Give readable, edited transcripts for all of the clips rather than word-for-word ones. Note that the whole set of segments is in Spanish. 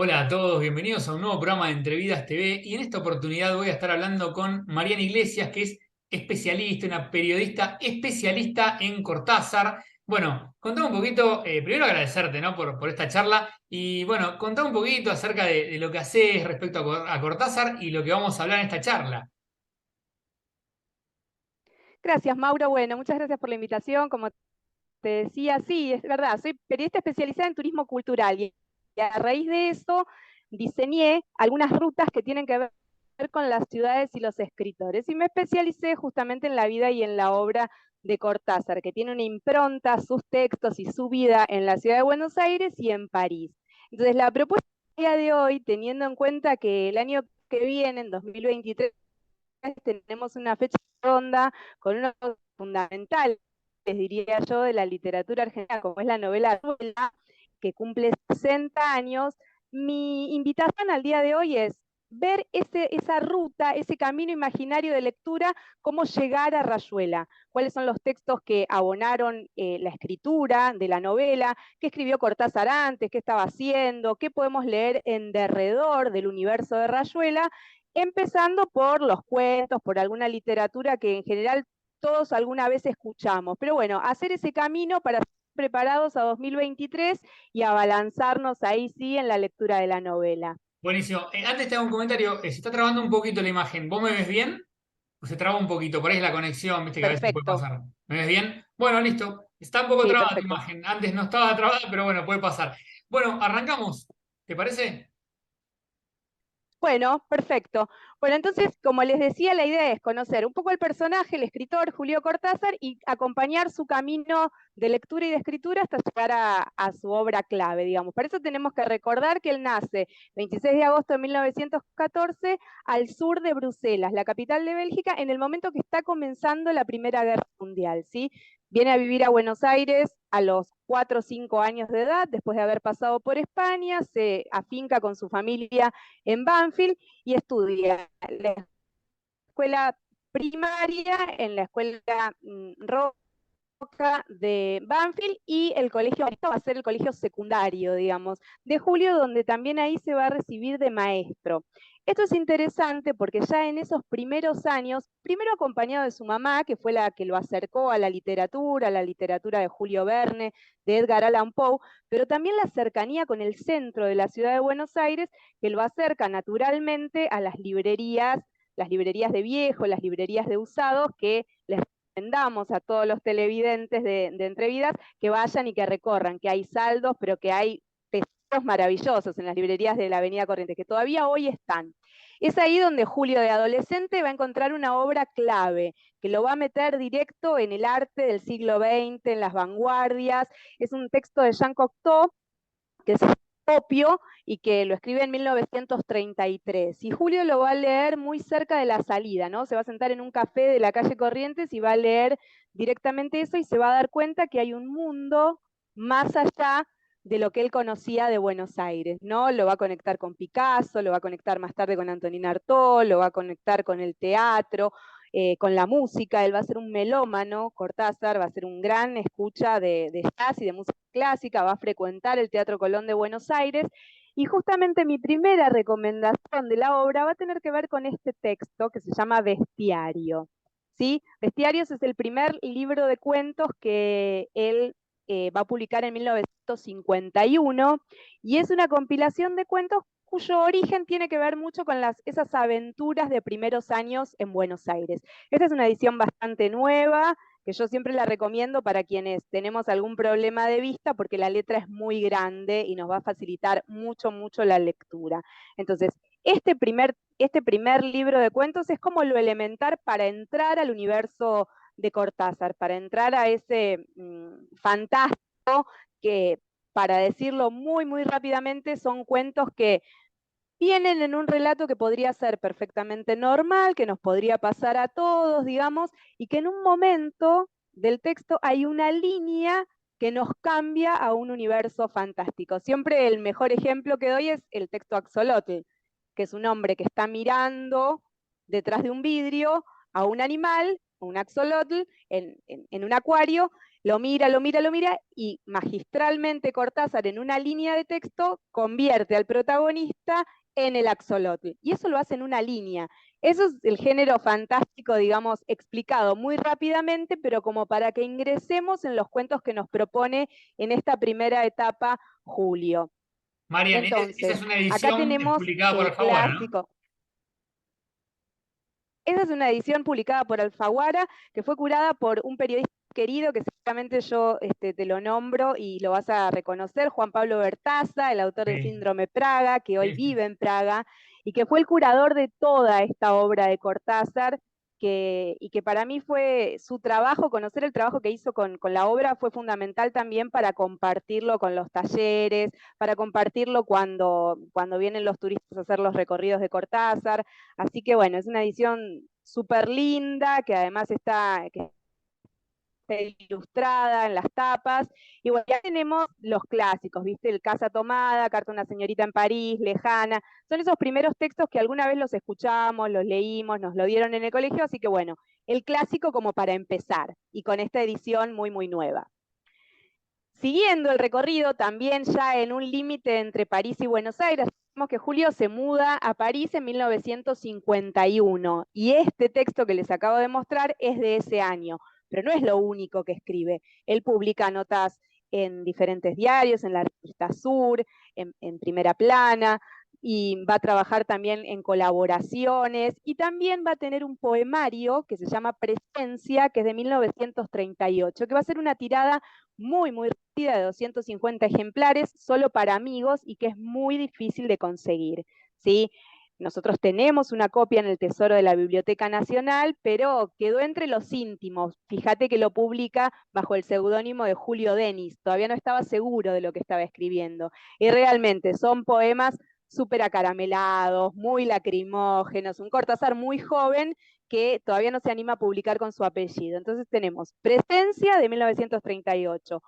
Hola a todos, bienvenidos a un nuevo programa de Entrevidas TV y en esta oportunidad voy a estar hablando con Mariana Iglesias, que es especialista, una periodista especialista en Cortázar. Bueno, contame un poquito, primero agradecerte, ¿no? por esta charla y bueno, contame un poquito acerca de lo que haces respecto a Cortázar y lo que vamos a hablar en esta charla. Gracias, Mauro. Bueno, muchas gracias por la invitación. Como te decía, sí, es verdad, soy periodista especializada en turismo cultural y a raíz de eso diseñé algunas rutas que tienen que ver con las ciudades y los escritores. Y me especialicé justamente en la vida y en la obra de Cortázar, que tiene una impronta, sus textos y su vida en la ciudad de Buenos Aires y en París. Entonces, la propuesta del día de hoy, teniendo en cuenta que el año que viene, en 2023, tenemos una fecha ronda con unos fundamentales, diría yo, de la literatura argentina, como es la novela que cumple 60 años. Mi invitación al día de hoy es ver esa ruta, ese camino imaginario de lectura, cómo llegar a Rayuela, cuáles son los textos que abonaron la escritura de la novela, qué escribió Cortázar antes, qué estaba haciendo, qué podemos leer en derredor del universo de Rayuela, empezando por los cuentos, por alguna literatura que en general todos alguna vez escuchamos. Pero bueno, hacer ese camino para estar preparados a 2023 y abalanzarnos ahí sí en la lectura de la novela. Buenísimo. Antes te hago un comentario, se está trabando un poquito la imagen. ¿Vos me ves bien? O se traba un poquito, por ahí es la conexión, viste que a veces puede Perfecto. pasar. ¿Me ves bien? Bueno, listo. Está un poco Sí, trabada tu perfecto. imagen. Antes no estaba trabada, pero bueno, puede pasar. Bueno, arrancamos. ¿Te parece? Bueno, perfecto. Bueno, entonces, como les decía, la idea es conocer un poco el personaje, el escritor Julio Cortázar, y acompañar su camino de lectura y de escritura hasta llegar a su obra clave, digamos. Para eso tenemos que recordar que él nace 26 de agosto de 1914 al sur de Bruselas, la capital de Bélgica, en el momento que está comenzando la Primera Guerra Mundial, ¿sí? Viene a vivir a Buenos Aires a los 4 o 5 años de edad, después de haber pasado por España, se afinca con su familia en Banfield y estudia la escuela primaria en la escuela Roca de Banfield y el colegio, esto va a ser el colegio secundario, digamos, de Julio, donde también ahí se va a recibir de maestro. Esto es interesante porque ya en esos primeros años, primero acompañado de su mamá, que fue la que lo acercó a la literatura de Julio Verne, de Edgar Allan Poe, pero también la cercanía con el centro de la ciudad de Buenos Aires, que lo acerca naturalmente a las librerías de viejo, las librerías de usados, que les recomendamos a todos los televidentes de Entrevidas que vayan y que recorran, que hay saldos, pero que hay tesoros maravillosos en las librerías de la Avenida Corrientes, que todavía hoy están. Es ahí donde Julio de adolescente va a encontrar una obra clave, que lo va a meter directo en el arte del siglo XX, en las vanguardias. Es un texto de Jean Cocteau, que es Opio, y que lo escribe en 1933. Y Julio lo va a leer muy cerca de la salida, ¿no? Se va a sentar en un café de la calle Corrientes y va a leer directamente eso y se va a dar cuenta que hay un mundo más allá de lo que él conocía de Buenos Aires, ¿no? Lo va a conectar con Picasso, lo va a conectar más tarde con Antonín Artaud, lo va a conectar con el teatro, con la música. Él va a ser un melómano, Cortázar va a ser un gran escucha de jazz y de música clásica, va a frecuentar el Teatro Colón de Buenos Aires, y justamente mi primera recomendación de la obra va a tener que ver con este texto que se llama Bestiario. ¿Sí? Bestiarios es el primer libro de cuentos que él va a publicar en 1951 y es una compilación de cuentos cuyo origen tiene que ver mucho con esas aventuras de primeros años en Buenos Aires. Esta es una edición bastante nueva, que yo siempre la recomiendo para quienes tenemos algún problema de vista, porque la letra es muy grande y nos va a facilitar mucho, mucho la lectura. Entonces, este primer libro de cuentos es como lo elemental para entrar al universo de Cortázar, para entrar a ese fantástico que, para decirlo muy, muy rápidamente, son cuentos que vienen en un relato que podría ser perfectamente normal, que nos podría pasar a todos, digamos, y que en un momento del texto hay una línea que nos cambia a un universo fantástico. Siempre el mejor ejemplo que doy es el texto Axolotl, que es un hombre que está mirando detrás de un vidrio a un animal, un axolotl, en un acuario, lo mira, lo mira, lo mira, y magistralmente Cortázar en una línea de texto convierte al protagonista en el axolotl. Y eso lo hace en una línea. Eso es el género fantástico, digamos, explicado muy rápidamente, pero como para que ingresemos en los cuentos que nos propone en esta primera etapa Julio. Marian, esa es Entonces, una acá edición tenemos publicada por el Alfaguara, ¿no? clásico. Esa es una edición publicada por Alfaguara, que fue curada por un periodista querido, que seguramente yo te lo nombro y lo vas a reconocer, Juan Pablo Bertaza, el autor de Sí, Síndrome Praga, que hoy sí, sí. vive en Praga, y que fue el curador de toda esta obra de Cortázar, y que para mí fue su trabajo, conocer el trabajo que hizo con la obra fue fundamental también para compartirlo con los talleres, para compartirlo cuando vienen los turistas a hacer los recorridos de Cortázar. Así que bueno, es una edición súper linda, que además que está ilustrada en las tapas. Y bueno, ya tenemos los clásicos, ¿viste? El Casa Tomada, Carta a una señorita en París, Lejana. Son esos primeros textos que alguna vez los escuchamos, los leímos, nos lo dieron en el colegio, así que bueno, el clásico como para empezar, y con esta edición muy, muy nueva. Siguiendo el recorrido, también ya en un límite entre París y Buenos Aires, vemos que Julio se muda a París en 1951, y este texto que les acabo de mostrar es de ese año, pero no es lo único que escribe. Él publica notas en diferentes diarios, en la revista Sur, en Primera Plana, y va a trabajar también en colaboraciones, y también va a tener un poemario que se llama Presencia, que es de 1938, que va a ser una tirada muy, muy rápida de 250 ejemplares, solo para amigos, y que es muy difícil de conseguir, ¿sí? Nosotros tenemos una copia en el Tesoro de la Biblioteca Nacional, pero quedó entre los íntimos. Fíjate que lo publica bajo el seudónimo de Julio Denis. Todavía no estaba seguro de lo que estaba escribiendo. Y realmente son poemas súper acaramelados, muy lacrimógenos, un Cortázar muy joven que todavía no se anima a publicar con su apellido. Entonces tenemos Presencia de 1938,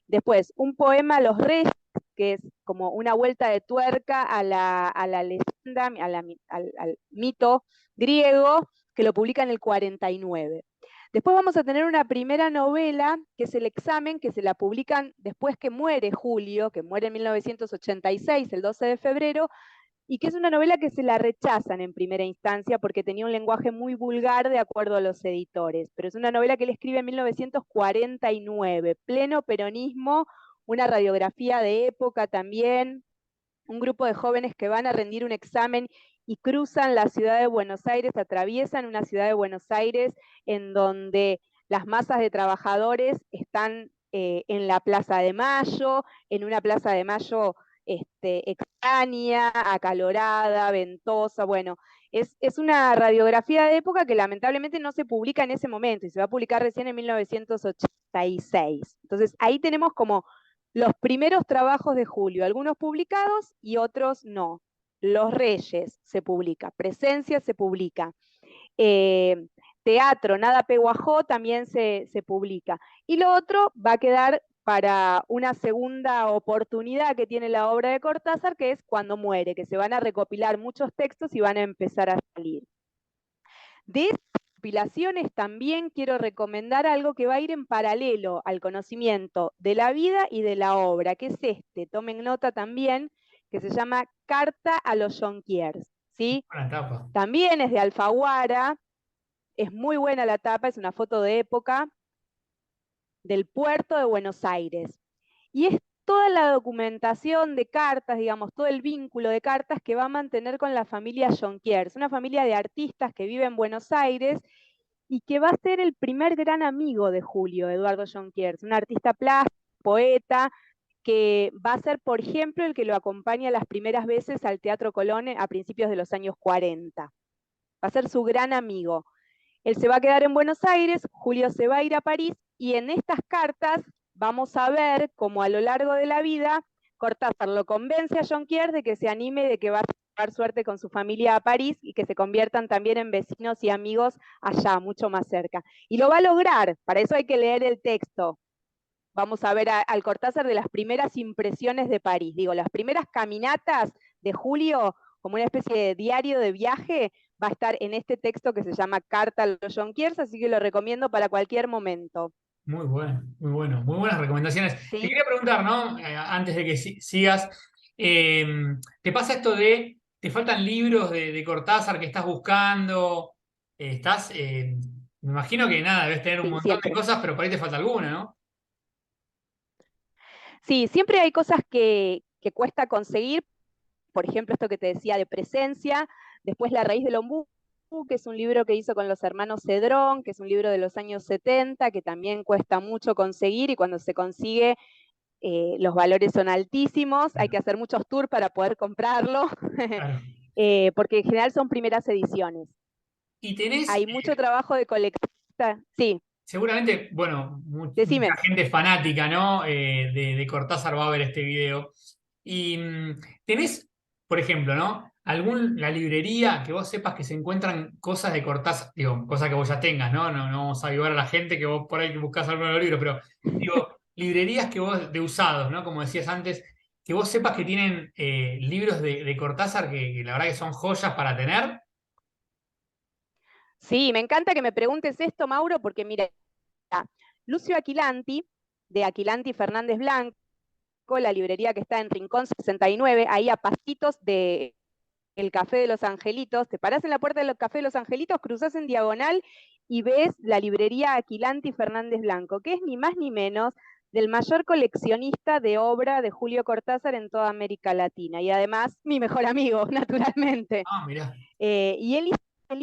después un poema Los Reyes, que es como una vuelta de tuerca a la leyenda, al mito griego, que lo publica en el 49. Después vamos a tener una primera novela, que es El Examen, que se la publican después que muere Julio, que muere en 1986, el 12 de febrero, y que es una novela que se la rechazan en primera instancia porque tenía un lenguaje muy vulgar de acuerdo a los editores, pero es una novela que él escribe en 1949, pleno peronismo, una radiografía de época también, un grupo de jóvenes que van a rendir un examen y cruzan la ciudad de Buenos Aires, atraviesan una ciudad de Buenos Aires en donde las masas de trabajadores están en la Plaza de Mayo, en una Plaza de Mayo extraña, acalorada, ventosa, bueno, es una radiografía de época que lamentablemente no se publica en ese momento y se va a publicar recién en 1986. Entonces ahí tenemos como los primeros trabajos de Julio, algunos publicados y otros no. Los Reyes se publica, Presencia se publica, eh, Teatro, Nada Peguajó también se publica. Y lo otro va a quedar para una segunda oportunidad que tiene la obra de Cortázar, que es cuando muere, que se van a recopilar muchos textos y van a empezar a salir. De esas recopilaciones también quiero recomendar algo que va a ir en paralelo al conocimiento de la vida y de la obra, que es tomen nota también, que se llama Carta a los Jonquiers, ¿sí? Buena tapa. También es de Alfaguara, es muy buena la tapa, es una foto de época del puerto de Buenos Aires. Y es toda la documentación de cartas, digamos, todo el vínculo de cartas que va a mantener con la familia Jonquiers, una familia de artistas que vive en Buenos Aires y que va a ser el primer gran amigo de Julio, Eduardo Jonquiers, un artista plástico, poeta, que va a ser, por ejemplo, el que lo acompaña las primeras veces al Teatro Colón a principios de los años 40. Va a ser su gran amigo. Él se va a quedar en Buenos Aires, Julio se va a ir a París, y en estas cartas vamos a ver cómo a lo largo de la vida Cortázar lo convence a Jonquiers de que se anime, de que va a llevar suerte con su familia a París y que se conviertan también en vecinos y amigos allá, mucho más cerca. Y lo va a lograr, para eso hay que leer el texto. Vamos a ver al Cortázar de las primeras impresiones de París, digo, las primeras caminatas de Julio, como una especie de diario de viaje, va a estar en este texto que se llama Carta a los Jonquiers, así que lo recomiendo para cualquier momento. Muy bueno, muy bueno, muy buenas recomendaciones. Te ¿Sí? quería preguntar, ¿no? Antes de que sigas, eh, ¿te pasa esto de, te faltan libros de Cortázar que estás buscando? Me imagino que nada, debes tener un Sí, montón de siempre. cosas, pero por ahí te falta alguna, ¿no? Sí, siempre hay cosas que cuesta conseguir, por ejemplo, esto que te decía de presencia, después La raíz del ombú, que es un libro que hizo con los hermanos Cedrón, que es un libro de los años 70, que también cuesta mucho conseguir y cuando se consigue los valores son altísimos, hay Claro. que hacer muchos tours para poder comprarlo, Claro. porque en general son primeras ediciones. Y tenés, Hay mucho trabajo de colecta. Sí, seguramente, bueno, mucha decime. gente fanática, ¿no? De Cortázar va a ver este video. Y tenés, por ejemplo, ¿no? La librería que vos sepas que se encuentran cosas de Cortázar, digo, cosas que vos ya tengas, ¿no? No, no vamos a ayudar a la gente que vos por ahí que buscás alguno de los libros, pero digo, librerías que vos, de usados, ¿no? Como decías antes, que vos sepas que tienen libros de Cortázar que la verdad que son joyas para tener. Sí, me encanta que me preguntes esto, Mauro, porque mira, Lucio Aquilanti, de Aquilanti Fernández Blanco, la librería que está en Rincón 69, ahí a pasitos de el Café de los Angelitos, te parás en la puerta del Café de los Angelitos, cruzás en diagonal y ves la librería Aquilanti Fernández Blanco, que es ni más ni menos del mayor coleccionista de obra de Julio Cortázar en toda América Latina. Y además, mi mejor amigo, naturalmente. Ah, mirá. Y él hizo un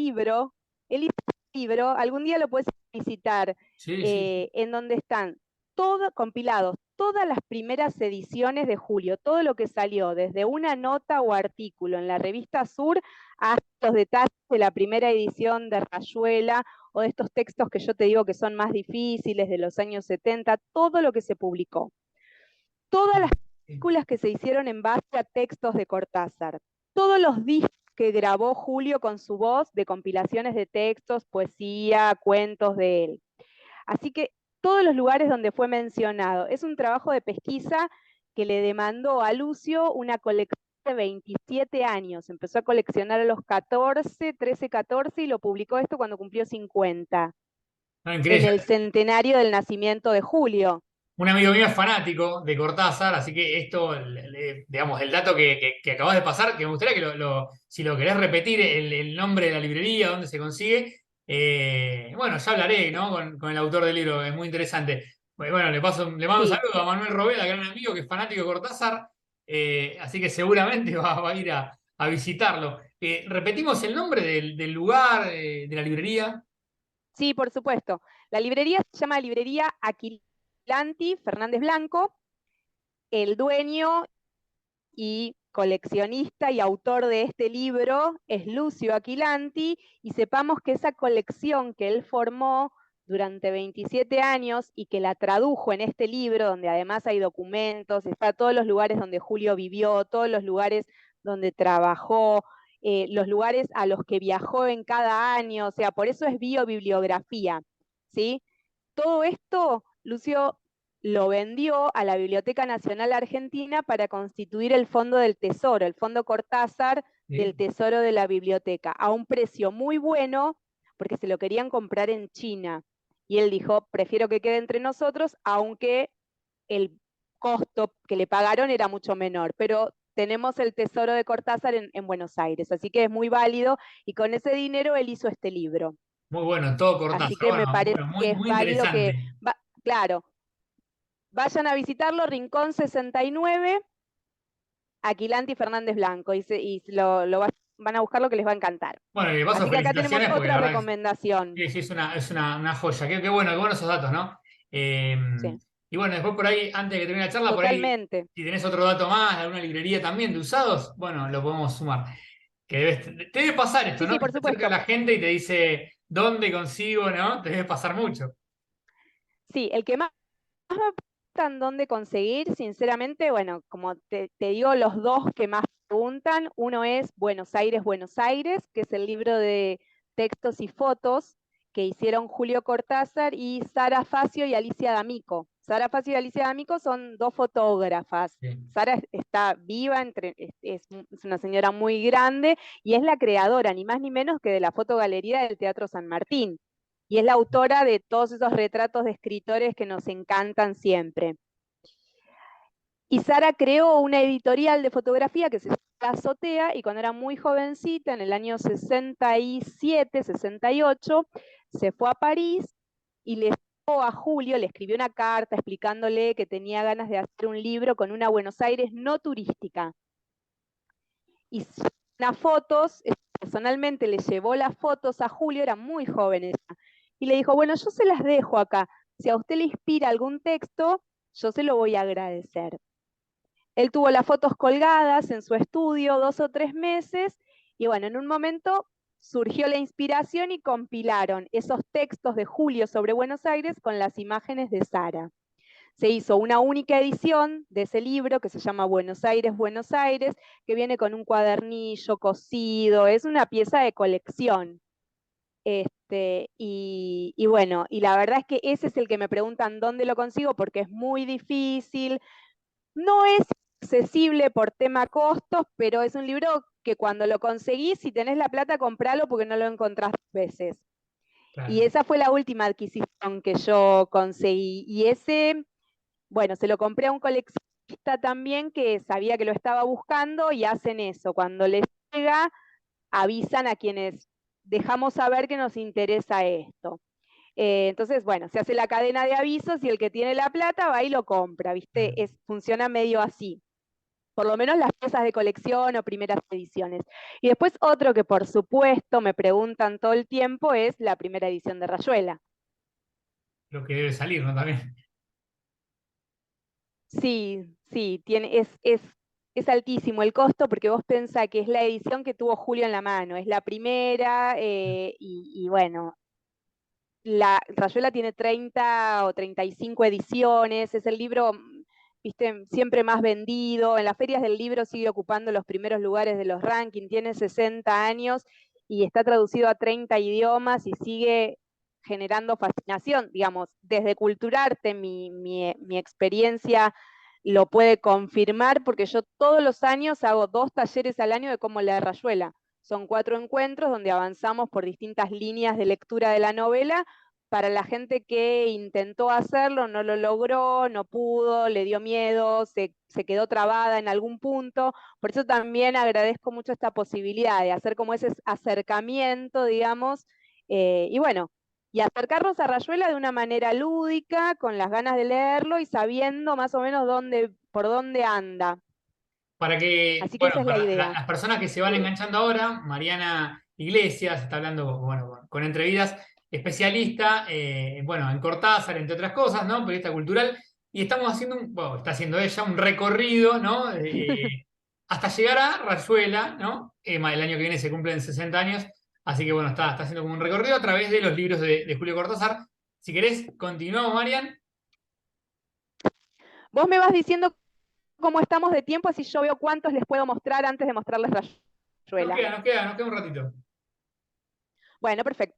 libro, algún día lo puedes visitar, Sí, sí. en donde están todos compilados, todas las primeras ediciones de Julio, todo lo que salió, desde una nota o artículo en la revista Sur hasta los detalles de la primera edición de Rayuela o de estos textos que yo te digo que son más difíciles de los años 70, todo lo que se publicó. Todas las Sí. películas que se hicieron en base a textos de Cortázar, todos los discos que grabó Julio con su voz de compilaciones de textos, poesía, cuentos de él. Así que todos los lugares donde fue mencionado. Es un trabajo de pesquisa que le demandó a Lucio una colección de 27 años. Empezó a coleccionar a los 14, 13, 14 y lo publicó esto cuando cumplió 50, No, en increíble. el centenario del nacimiento de Julio. Un amigo mío es fanático de Cortázar, así que esto, digamos, el dato que acabas de pasar, que me gustaría que si lo querés repetir, el nombre de la librería, dónde se consigue, bueno, ya hablaré, ¿no? Con el autor del libro, es muy interesante. Bueno, le mando un Sí, saludo a Manuel Robela, gran amigo que es fanático de Cortázar, así que seguramente va a ir a visitarlo. Repetimos el nombre del lugar, de la librería. sí, por supuesto. La librería se llama Librería Aquilanti Fernández Blanco. El dueño y coleccionista y autor de este libro es Lucio Aquilanti, y sepamos que esa colección que él formó durante 27 años y que la tradujo en este libro, donde además hay documentos, está todos los lugares donde Julio vivió, todos los lugares donde trabajó, los lugares a los que viajó en cada año, o sea, por eso es biobibliografía, ¿sí? Todo esto, Lucio lo vendió a la Biblioteca Nacional Argentina para constituir el Fondo del Tesoro, el Fondo Cortázar ¿Sí? del Tesoro de la Biblioteca, a un precio muy bueno, porque se lo querían comprar en China. Y él dijo, prefiero que quede entre nosotros, aunque el costo que le pagaron era mucho menor, pero tenemos el Tesoro de Cortázar en Buenos Aires, así que es muy válido, y con ese dinero él hizo este libro. Muy bueno, todo Así Cortázar. que me Bueno, parece bueno, muy, que es muy válido que, interesante. claro, vayan a visitarlo, Rincón 69, Aquilanti Fernández Blanco, van a buscar lo que les va a encantar. Bueno, y de paso, Así que acá tenemos felicitaciones, porque la otra verdad recomendación. sí, es una joya. Qué bueno, qué buenos esos datos, ¿no? Eh, Sí, y bueno, después por ahí, antes de que termine la charla, por ahí, totalmente. si tenés otro dato más de alguna librería también de usados, bueno, lo podemos sumar. Te debe pasar esto, Sí, ¿no? sí, Que por se acerca supuesto. la gente y te dice, ¿dónde consigo, no? Te debe pasar mucho. Sí, el que más me preguntan dónde conseguir, sinceramente, bueno, como te digo, los dos que más preguntan, uno es Buenos Aires, que es el libro de textos y fotos que hicieron Julio Cortázar y Sara Facio y Alicia D'Amico. Sara Facio y Alicia D'Amico son dos fotógrafas. Sí. Sara está viva, es una señora muy grande y es la creadora, ni más ni menos que de la fotogalería del Teatro San Martín. y es la autora de todos esos retratos de escritores que nos encantan siempre. Y Sara creó una editorial de fotografía que se llama La Azotea, y cuando era muy jovencita, en el año 67, 68, se fue a París y le escribió a Julio, le escribió una carta explicándole que tenía ganas de hacer un libro con una Buenos Aires no turística. Y unas fotos, personalmente le llevó las fotos a Julio, era muy joven ella, y le dijo, bueno, yo se las dejo acá, si a usted le inspira algún texto, yo se lo voy a agradecer. Él tuvo las fotos colgadas en su estudio 2 o 3 meses, y bueno, en un momento surgió la inspiración y compilaron esos textos de Julio sobre Buenos Aires con las imágenes de Sara. Se hizo una única edición de ese libro que se llama Buenos Aires, que viene con un cuadernillo cosido, es una pieza de colección. Y bueno, y la verdad es que ese es el que me preguntan dónde lo consigo, porque es muy difícil, no es accesible por tema costos, pero es un libro que cuando lo conseguís, si tenés la plata, compralo porque no lo encontrás 2 veces. Claro. Y esa fue la última adquisición que yo conseguí. Y ese, bueno, se lo compré a un coleccionista también que sabía que lo estaba buscando, y hacen eso. Cuando les llega, avisan a quienes dejamos saber que nos interesa esto. Entonces, bueno, se hace la cadena de avisos y el que tiene la plata va y lo compra, ¿viste? Funciona medio así. Por lo menos las piezas de colección o primeras ediciones. Y después otro que por supuesto me preguntan todo el tiempo es la primera edición de Rayuela. Lo que debe salir, ¿no? También. Sí, sí, es altísimo el costo, porque vos pensás que es la edición que tuvo Julio en la mano, es la primera, y bueno, la Rayuela tiene 30 o 35 ediciones, es el libro, viste, siempre más vendido, en las ferias del libro sigue ocupando los primeros lugares de los rankings, tiene 60 años y está traducido a 30 idiomas y sigue generando fascinación, digamos, desde Culturarte, mi experiencia lo puede confirmar, porque yo todos los años hago 2 talleres al año de cómo leer Rayuela. Son 4 encuentros donde avanzamos por distintas líneas de lectura de la novela. Para la gente que intentó hacerlo, no lo logró, no pudo, le dio miedo, se quedó trabada en algún punto. Por eso también agradezco mucho esta posibilidad de hacer como ese acercamiento, digamos, y bueno, y acercarnos a Rayuela de una manera lúdica, con las ganas de leerlo y sabiendo más o menos por dónde anda. Para que, Así que bueno, esa es la para idea. las personas que se van enganchando ahora, Mariana Iglesias está hablando, bueno, con Entrevidas, especialista, bueno, en Cortázar, entre otras cosas, ¿no? Periodista cultural, y estamos haciendo bueno, está haciendo ella un recorrido, ¿no? Hasta llegar a Rayuela, ¿no? El año que viene se cumplen 60 años, así que bueno, está haciendo como un recorrido a través de los libros de Julio Cortázar. Si querés, continuamos, Marian. Vos me vas diciendo cómo estamos de tiempo, así yo veo cuántos les puedo mostrar antes de mostrarles Rayuela. Nos queda un ratito. Bueno, perfecto.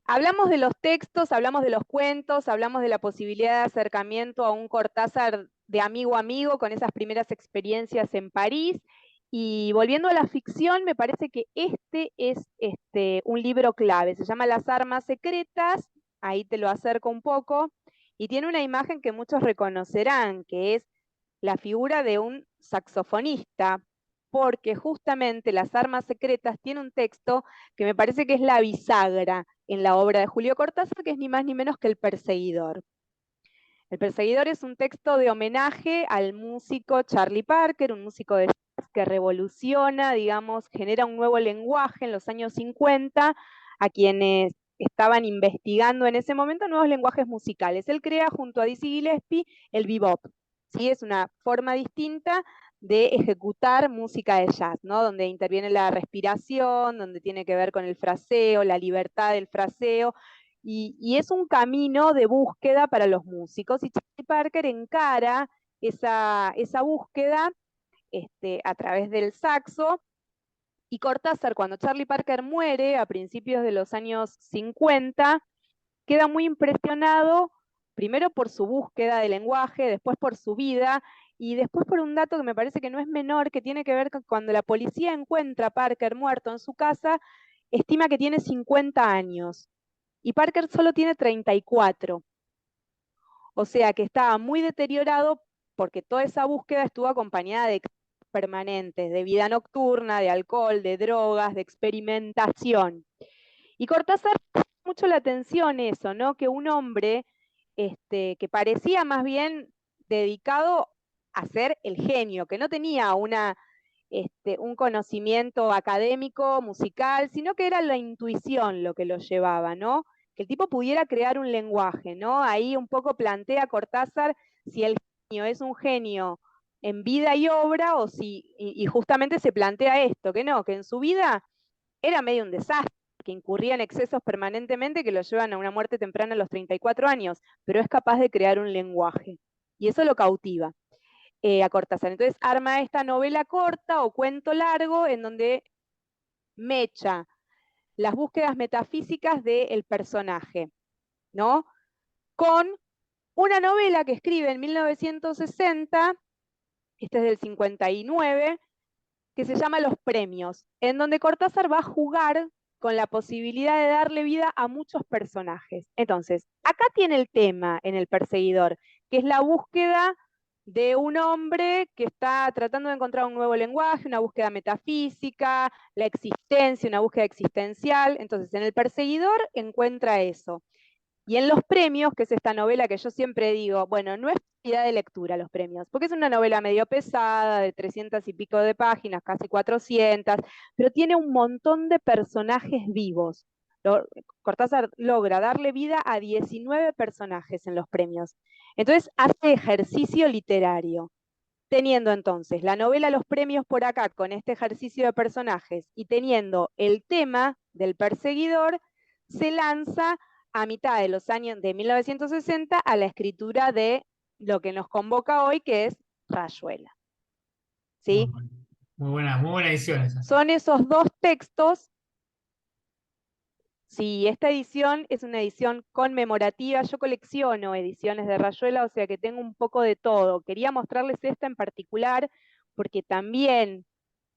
Hablamos de los textos, hablamos de los cuentos, hablamos de la posibilidad de acercamiento a un Cortázar de amigo a amigo con esas primeras experiencias en París. Y volviendo a la ficción, me parece que este es un libro clave. Se llama Las armas secretas, ahí te lo acerco un poco, y tiene una imagen que muchos reconocerán, que es la figura de un saxofonista, porque justamente Las armas secretas tiene un texto que me parece que es la bisagra en la obra de Julio Cortázar, que es ni más ni menos que El Perseguidor. El Perseguidor es un texto de homenaje al músico Charlie Parker, un músico de jazz que revoluciona, digamos, genera un nuevo lenguaje en los años 50 a quienes estaban investigando en ese momento nuevos lenguajes musicales. Él crea junto a Dizzy Gillespie el bebop. ¿Sí? Es una forma distinta de ejecutar música de jazz, ¿no? Donde interviene la respiración, donde tiene que ver con el fraseo, la libertad del fraseo, y es un camino de búsqueda para los músicos, y Charlie Parker encara esa búsqueda a través del saxo, y Cortázar, cuando Charlie Parker muere a principios de los años 50, queda muy impresionado, primero por su búsqueda de lenguaje, después por su vida, y después por un dato que me parece que no es menor, que tiene que ver con cuando la policía encuentra a Parker muerto en su casa, estima que tiene 50 años. y Parker solo tiene 34. O sea que estaba muy deteriorado porque toda esa búsqueda estuvo acompañada de permanentes, de vida nocturna, de alcohol, de drogas, de experimentación. Y Cortázar mucho la atención eso, ¿no? Que un hombre que parecía más bien dedicado a ser el genio, que no tenía un conocimiento académico, musical, sino que era la intuición lo que lo llevaba, ¿no? Que el tipo pudiera crear un lenguaje, ¿no? Ahí un poco plantea Cortázar si el genio es un genio en vida y obra o si, y justamente se plantea esto, que no, que en su vida era medio un desastre, que incurría en excesos permanentemente que lo llevan a una muerte temprana a los 34 años, pero es capaz de crear un lenguaje. Y eso lo cautiva a Cortázar. Entonces arma esta novela corta o cuento largo en donde mecha las búsquedas metafísicas del personaje, ¿no? Con una novela que escribe en 1960, este es del 59, que se llama Los Premios, en donde Cortázar va a jugar con la posibilidad de darle vida a muchos personajes. Entonces, acá tiene el tema en El Perseguidor, que es la búsqueda de un hombre que está tratando de encontrar un nuevo lenguaje, una búsqueda metafísica, la existencia, una búsqueda existencial. Entonces, en El Perseguidor encuentra eso. Y en Los Premios, que es esta novela que yo siempre digo, bueno, no es prioridad de lectura Los Premios, porque es una novela medio pesada, de 300 y pico de páginas, casi 400, pero tiene un montón de personajes vivos. Cortázar logra darle vida a 19 personajes en Los Premios. Entonces hace ejercicio literario. Teniendo entonces la novela Los Premios por acá con este ejercicio de personajes y teniendo el tema del perseguidor, se lanza a mitad de los años de 1960 a la escritura de lo que nos convoca hoy, que es Rayuela. ¿Sí? Muy buena edición esa. Son esos dos textos. Sí, esta edición es una edición conmemorativa. Yo colecciono ediciones de Rayuela, o sea que tengo un poco de todo. Quería mostrarles esta en particular porque también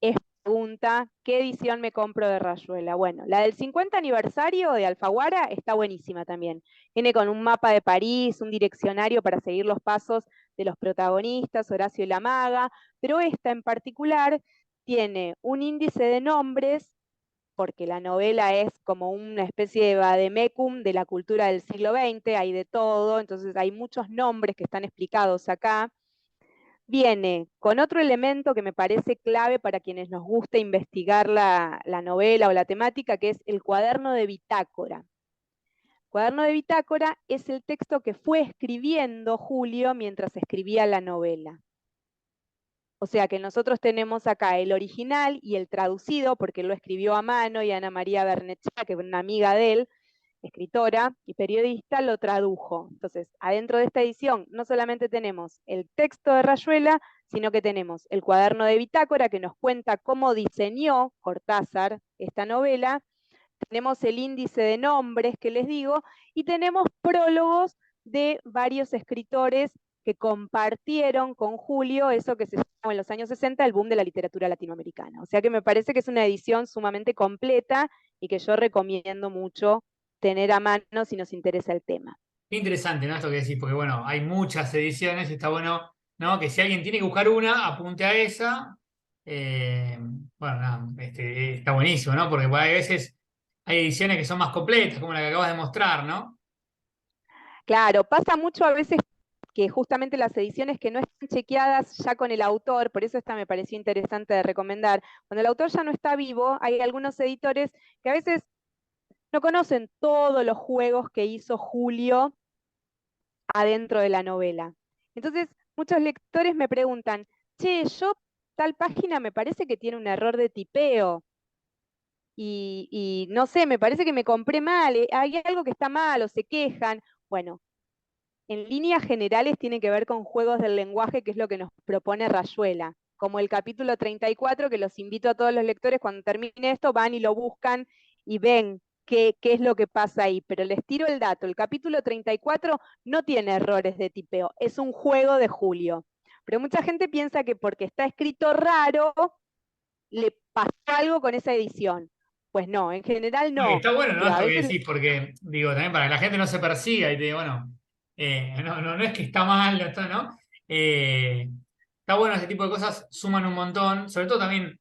es pregunta, ¿qué edición me compro de Rayuela? Bueno, la del 50 aniversario de Alfaguara está buenísima también. Viene con un mapa de París, un direccionario para seguir los pasos de los protagonistas, Horacio y la Maga, pero esta en particular tiene un índice de nombres, porque la novela es como una especie de vademecum de la cultura del siglo XX, hay de todo, entonces hay muchos nombres que están explicados acá. Viene con otro elemento que me parece clave para quienes nos gusta investigar la novela o la temática, que es el cuaderno de bitácora. Cuaderno de bitácora es el texto que fue escribiendo Julio mientras escribía la novela. O sea que nosotros tenemos acá el original y el traducido, porque lo escribió a mano y Ana María Bernechea, que es una amiga de él, escritora y periodista, lo tradujo. Entonces, adentro de esta edición no solamente tenemos el texto de Rayuela, sino que tenemos el cuaderno de bitácora que nos cuenta cómo diseñó Cortázar esta novela, tenemos el índice de nombres que les digo, y tenemos prólogos de varios escritores que compartieron con Julio eso que se llamó en los años 60 el boom de la literatura latinoamericana. O sea que me parece que es una edición sumamente completa y que yo recomiendo mucho tener a mano si nos interesa el tema. Qué interesante, ¿no? Esto que decís, porque bueno, hay muchas ediciones y está bueno, ¿no? Que si alguien tiene que buscar una, apunte a esa. Eh, bueno, nada, está buenísimo, ¿no? Porque hay veces hay ediciones que son más completas, como la que acabas de mostrar, ¿no? Claro, pasa mucho a veces que justamente las ediciones que no están chequeadas ya con el autor, por eso esta me pareció interesante de recomendar, cuando el autor ya no está vivo, hay algunos editores que a veces no conocen todos los juegos que hizo Julio adentro de la novela. Entonces, muchos lectores me preguntan, che, yo tal página me parece que tiene un error de tipeo y no sé, me parece que me compré mal, hay algo que está mal o se quejan. Bueno, en líneas generales tiene que ver con juegos del lenguaje, que es lo que nos propone Rayuela. Como el capítulo 34, que los invito a todos los lectores, cuando termine esto, van y lo buscan y ven qué es lo que pasa ahí. Pero les tiro el dato, el capítulo 34 no tiene errores de tipeo, es un juego de Julio. Pero mucha gente piensa que porque está escrito raro, le pasó algo con esa edición. Pues no, en general Oye, no. está bueno, ¿no? A Esto que veces, decís, porque, digo, también para que la gente no se persiga y te diga, bueno, no es que está mal, no está, ¿no? Está bueno, ese tipo de cosas suman un montón, sobre todo también,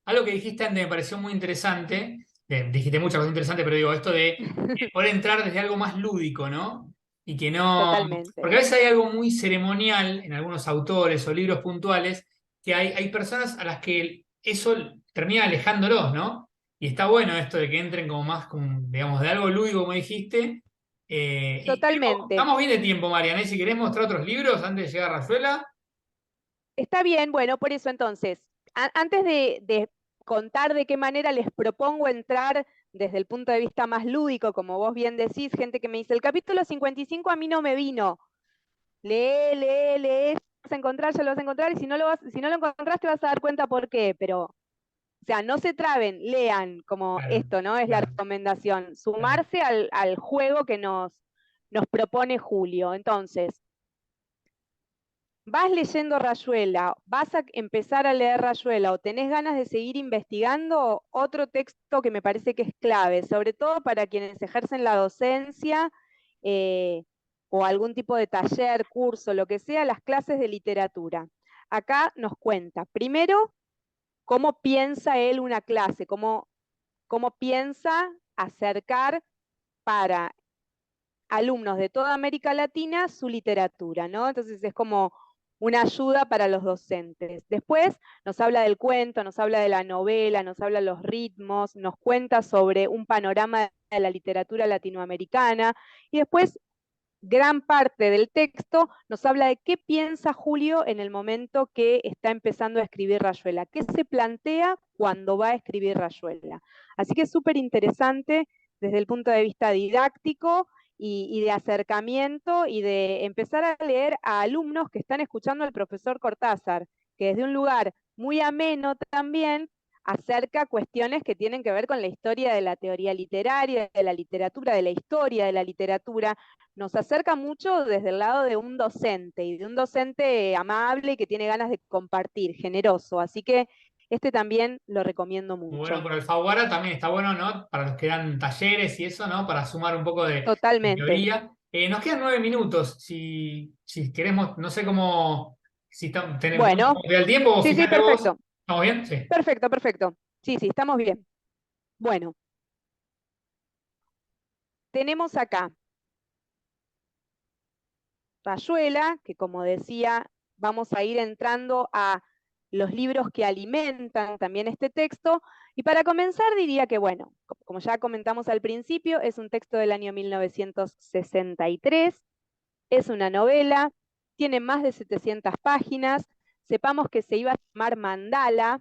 algo que dijiste antes me pareció muy interesante, dijiste muchas cosas interesantes, pero digo, esto de poder entrar desde algo más lúdico, ¿no? Y que no, totalmente. porque a veces hay algo muy ceremonial en algunos autores o libros puntuales, que hay personas a las que eso termina alejándolos, ¿no? Y está bueno esto de que entren como más, como, digamos, de algo lúdico, como dijiste. Totalmente. Estamos bien de tiempo, Mariana, y si querés mostrar otros libros antes de llegar a Rayuela, Está bien, bueno, por eso entonces, antes de contar de qué manera les propongo entrar desde el punto de vista más lúdico, como vos bien decís, gente que me dice, el capítulo 55 a mí no me vino. Lee, lee, lee, vas a encontrar, ya lo vas a encontrar, y si no lo encontrás te vas a dar cuenta por qué, pero, o sea, no se traben, lean, como claro, esto, ¿no? Es la claro, recomendación, claro. sumarse al juego que nos propone Julio. Entonces, vas leyendo Rayuela, vas a empezar a leer Rayuela o tenés ganas de seguir investigando, otro texto que me parece que es clave, sobre todo para quienes ejercen la docencia eh, o algún tipo de taller, curso, lo que sea, las clases de literatura. Acá nos cuenta, primero, cómo piensa él una clase, cómo piensa acercar para alumnos de toda América Latina su literatura, ¿no? Entonces es como una ayuda para los docentes. Después nos habla del cuento, nos habla de la novela, nos habla de los ritmos, nos cuenta sobre un panorama de la literatura latinoamericana y después gran parte del texto nos habla de qué piensa Julio en el momento que está empezando a escribir Rayuela, qué se plantea cuando va a escribir Rayuela. Así que es súper interesante desde el punto de vista didáctico y de acercamiento y de empezar a leer a alumnos que están escuchando al profesor Cortázar, que desde un lugar muy ameno también acerca cuestiones que tienen que ver con la historia de la teoría literaria, de la literatura, de la historia de la literatura, nos acerca mucho desde el lado de un docente y de un docente amable y que tiene ganas de compartir, generoso. Así que este también lo recomiendo Bueno, mucho. por Alfaguara también está bueno, ¿no? Para los que dan talleres y eso, ¿no? Para sumar un poco de Totalmente. teoría. Nos quedan 9 minutos. Si queremos, no sé cómo, si podemos Bueno, ver el tiempo o sí, sí, fíjate vos. perfecto. ¿Estamos bien? Sí. Perfecto, perfecto. Sí, sí, estamos bien. Bueno, tenemos acá Rayuela, que como decía, vamos a ir entrando a los libros que alimentan también este texto. Y para comenzar diría que, bueno, como ya comentamos al principio, es un texto del año 1963, es una novela, tiene más de 700 páginas, sepamos que se iba a llamar Mandala,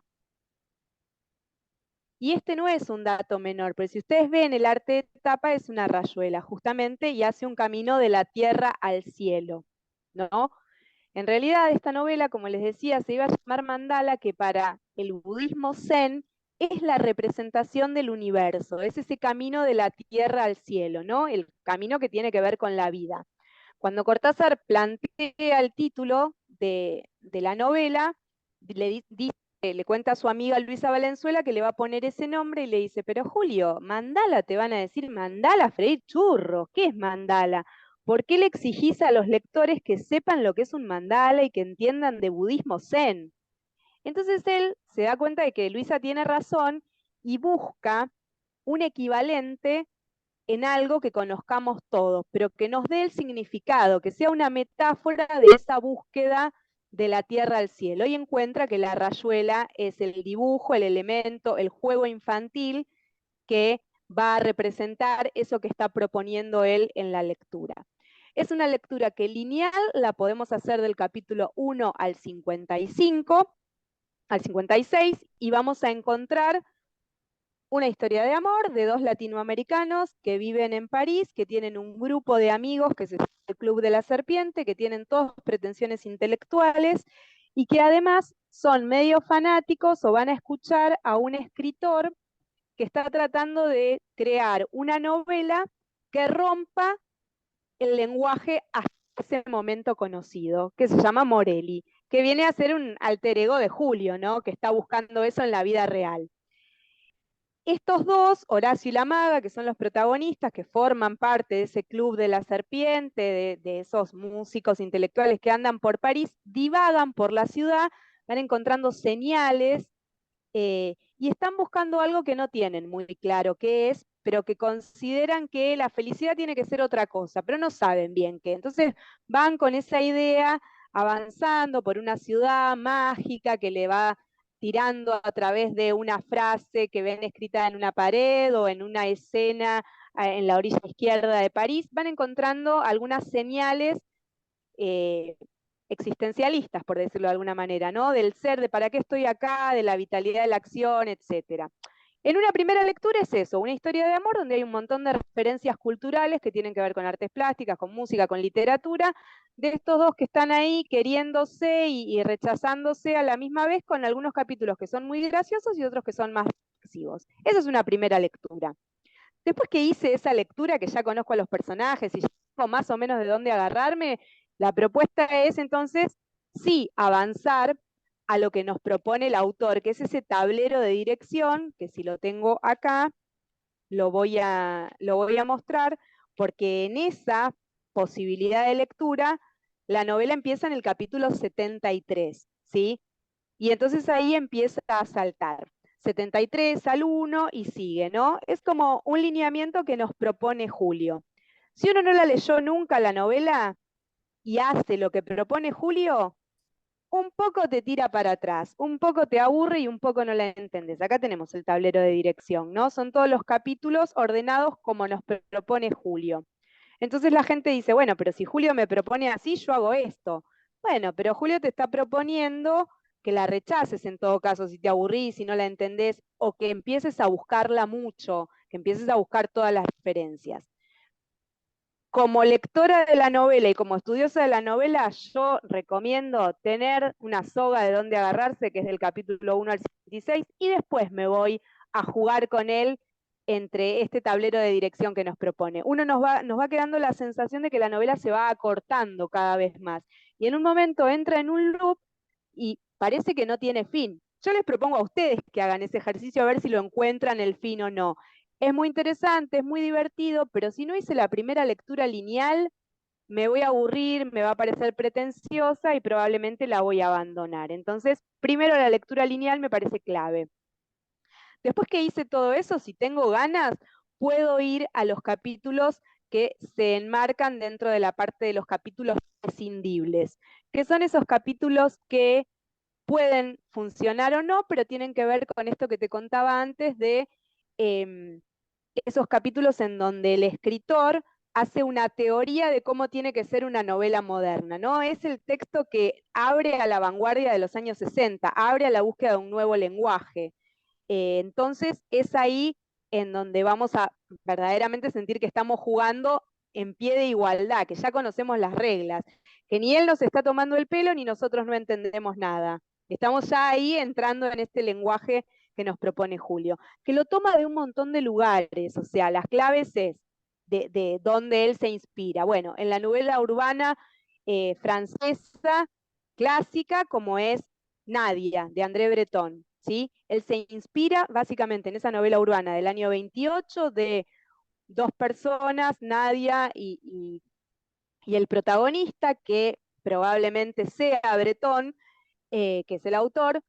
y este no es un dato menor, pero si ustedes ven el arte de tapa es una rayuela, justamente, y hace un camino de la tierra al cielo, ¿no? En realidad, esta novela, como les decía, se iba a llamar Mandala, que para el budismo zen es la representación del universo, es ese camino de la tierra al cielo, ¿no? El camino que tiene que ver con la vida. Cuando Cortázar plantea el título de la novela, le cuenta a su amiga Luisa Valenzuela que le va a poner ese nombre y le dice, pero Julio, mandala, te van a decir mandala, freír churros, ¿qué es mandala? ¿Por qué le exigís a los lectores que sepan lo que es un mandala y que entiendan de budismo zen? Entonces él se da cuenta de que Luisa tiene razón y busca un equivalente en algo que conozcamos todos, pero que nos dé el significado, que sea una metáfora de esa búsqueda de la tierra al cielo. Y encuentra que la rayuela es el dibujo, el elemento, el juego infantil que va a representar eso que está proponiendo él en la lectura. Es una lectura que lineal la podemos hacer del capítulo 1 al 55, al 56, y vamos a encontrar una historia de amor de dos latinoamericanos que viven en París, que tienen un grupo de amigos que se llama el Club de la Serpiente, que tienen todas pretensiones intelectuales y que además son medio fanáticos o van a escuchar a un escritor que está tratando de crear una novela que rompa el lenguaje hasta ese momento conocido, que se llama Morelli, que viene a ser un alter ego de Julio, ¿no? Que está buscando eso en la vida real. Estos dos, Horacio y la maga, que son los protagonistas, que forman parte de ese club de la serpiente, de esos músicos intelectuales que andan por París, divagan por la ciudad, van encontrando señales y están buscando algo que no tienen muy claro qué es, pero que consideran que la felicidad tiene que ser otra cosa, pero no saben bien qué. Entonces van con esa idea avanzando por una ciudad mágica que le va tirando a través de una frase que ven escrita en una pared o en una escena en la orilla izquierda de París, van encontrando algunas señales eh, existencialistas, por decirlo de alguna manera, ¿no? Del ser, de para qué estoy acá, de la vitalidad de la acción, etcétera. En una primera lectura es eso, una historia de amor donde hay un montón de referencias culturales que tienen que ver con artes plásticas, con música, con literatura, de estos dos que están ahí queriéndose y rechazándose a la misma vez, con algunos capítulos que son muy graciosos y otros que son más reflexivos. Esa es una primera lectura. Después que hice esa lectura, que ya conozco a los personajes y ya sé más o menos de dónde agarrarme, la propuesta es entonces, sí, avanzar a lo que nos propone el autor, que es ese tablero de dirección, que si lo tengo acá, lo voy a mostrar, porque en esa posibilidad de lectura, la novela empieza en el capítulo 73, ¿sí? Y entonces ahí empieza a saltar. 73 al 1 y sigue, ¿no? Es como un lineamiento que nos propone Julio. Si uno no la leyó nunca la novela y hace lo que propone Julio, un poco te tira para atrás, un poco te aburre y un poco no la entendés. Acá tenemos el tablero de dirección, ¿no? Son todos los capítulos ordenados como nos propone Julio. Entonces la gente dice, bueno, pero si Julio me propone así, yo hago esto. Bueno, pero Julio te está proponiendo que la rechaces en todo caso, si te aburrís, si no la entendés, o que empieces a buscarla mucho, que empieces a buscar todas las referencias. Como lectora de la novela y como estudiosa de la novela, yo recomiendo tener una soga de dónde agarrarse, que es del capítulo 1 al 56, y después me voy a jugar con él entre este tablero de dirección que nos propone. Uno nos va quedando la sensación de que la novela se va acortando cada vez más. Y en un momento entra en un loop y parece que no tiene fin. Yo les propongo a ustedes que hagan ese ejercicio a ver si lo encuentran el fin o no. Es muy interesante, es muy divertido, pero si no hice la primera lectura lineal, me voy a aburrir, me va a parecer pretenciosa y probablemente la voy a abandonar. Entonces, primero la lectura lineal me parece clave. Después que hice todo eso, si tengo ganas, puedo ir a los capítulos que se enmarcan dentro de la parte de los capítulos prescindibles, que son esos capítulos que pueden funcionar o no, pero tienen que ver con esto que te contaba antes de esos capítulos en donde el escritor hace una teoría de cómo tiene que ser una novela moderna, ¿no? Es el texto que abre a la vanguardia de los años 60, abre a la búsqueda de un nuevo lenguaje. Entonces es ahí en donde vamos a verdaderamente sentir que estamos jugando en pie de igualdad, que ya conocemos las reglas, que ni él nos está tomando el pelo ni nosotros no entendemos nada. Estamos ya ahí entrando en este lenguaje que nos propone Julio, que lo toma de un montón de lugares, o sea, las claves es de dónde él se inspira. Bueno, en la novela urbana francesa clásica, como es Nadia, de André Breton, ¿sí? Él se inspira básicamente en esa novela urbana del año 28 de dos personas, Nadia y el protagonista, que probablemente sea Breton, que es el autor,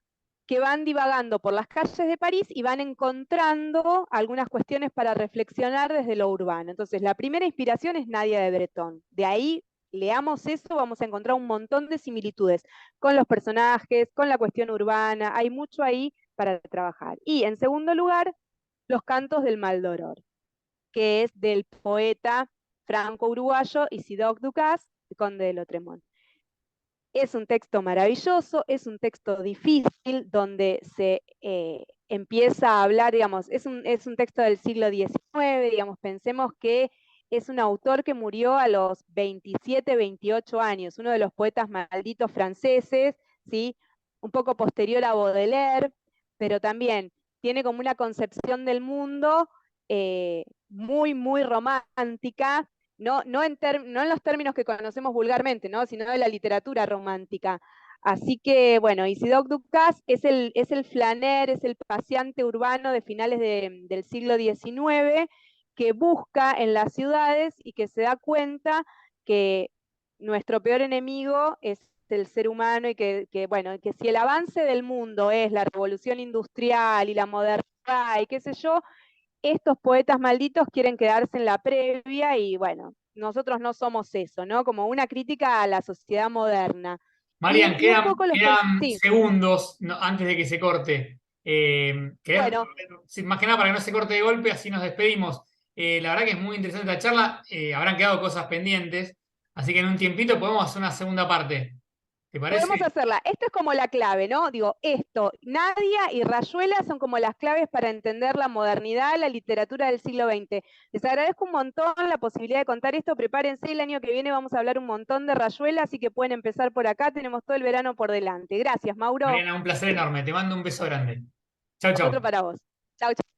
que van divagando por las calles de París y van encontrando algunas cuestiones para reflexionar desde lo urbano. Entonces, la primera inspiración es Nadia de Breton. De ahí, leamos eso, vamos a encontrar un montón de similitudes con los personajes, con la cuestión urbana, hay mucho ahí para trabajar. Y en segundo lugar, Los cantos del Maldoror, que es del poeta franco-uruguayo Isidore Ducas, conde de Lotremont. Es un texto maravilloso, es un texto difícil, donde se empieza a hablar, digamos, es un texto del siglo XIX, digamos, pensemos que es un autor que murió a los 27, 28 años, uno de los poetas malditos franceses, ¿sí? Un poco posterior a Baudelaire, pero también tiene como una concepción del mundo muy, muy romántica, no en los términos que conocemos vulgarmente, ¿no? Sino de la literatura romántica. Así que, bueno, Isidore Ducas es el flaner, es el paseante urbano de finales del siglo XIX que busca en las ciudades y que se da cuenta que nuestro peor enemigo es el ser humano y bueno, que si el avance del mundo es la revolución industrial y la modernidad y qué sé yo, estos poetas malditos quieren quedarse en la previa y bueno, nosotros no somos eso, ¿no? Como una crítica a la sociedad moderna. Marian, Y un quedan, poco quedan sí, segundos antes de que se corte. bueno, Sí, más que nada para que no se corte de golpe, así nos despedimos. La verdad que es muy interesante la charla. Habrán quedado cosas pendientes, así que en un tiempito podemos hacer una segunda parte. ¿Te podemos parece? hacerla. Esto es como la clave, ¿no? Digo, esto, Nadia y Rayuela son como las claves para entender la modernidad, la literatura del siglo XX. Les agradezco un montón la posibilidad de contar esto. Prepárense, el año que viene vamos a hablar un montón de Rayuela, así que pueden empezar por acá. Tenemos todo el verano por delante. Gracias, Mauro. Mariana, un placer enorme. Te mando un beso grande. Chau, Otro chau. para vos. Chau, chau.